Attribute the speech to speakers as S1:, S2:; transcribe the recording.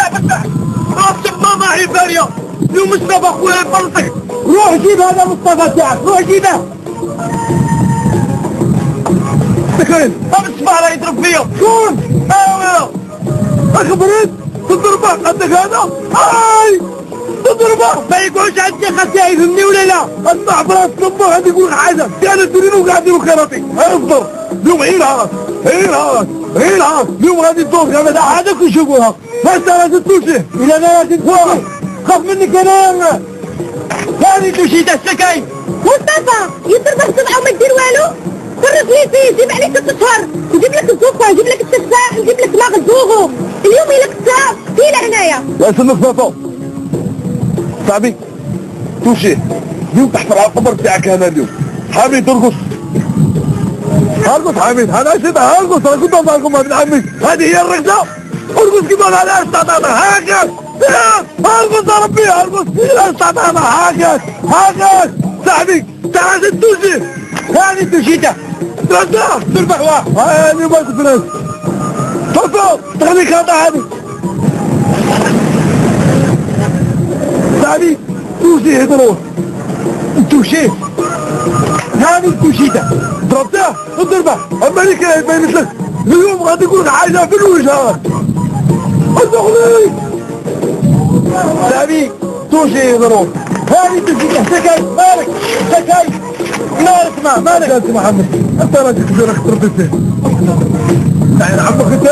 S1: فتح راسك ماما عبارية لو مصطفى خويا يبلطك. روح جيب هذا مصطفى تاعك، روح جيبه. سكرين الصباح راه يضرب فيا. شكون؟ ايوا اخبرت تضربه قدك هذا؟ هاي تضربه ما يقعدش عندي خاصي يفهمني ولا لا؟ اسمع براس لبه غادي يقول لك حاجه، كانوا يديروا وقاعدين كراتي. اصبر اليوم عير هاك عير هاك اليوم غادي تدور هذا حاجه كنشوفوها. بس لازم توشي الا انا لازم توشي خاف منك انا. هاني توشي تاع السكاين.
S2: مصطفى يضربك الصبح وما دير والو. فرق لي فيه، جيب عليك 6 اشهر، نجيب لك الزوفه، نجيب لك التفاح، نجيب لك مغزوغو، اليوم لك الساعه كيلا هنايا.
S1: لا يسلمك فاطو صاحبي توشي اليوم تحفر على القبر تاعك هذا اليوم. حميد ارقص ارقص حميد، هذا شبه ارقص. انا كنت اصاركم ابن عمي، هذه هي الرقصه. ارقص كيما لا استطعنا هكذا. ارقص يا ربي ارقص لا استطعنا هكذا صاحبي تعال توشي. هاني توشيته ترجع تربح واحد. هاني ما تفرس فوتو تخليك هذا هذه صاحبي توشي يهضروه توشي. هاني توشيته ضربته وضربه. اما اللي كان يبين لك اليوم غادي يقول لك حاجه في الوجه. ادخلي صاحبي توشي يهضروه. هاني توشيته سكاي مالك سكاي مالك مالك يا محمد. انت راجل كبير راك تربي فيه. يعني عمك انت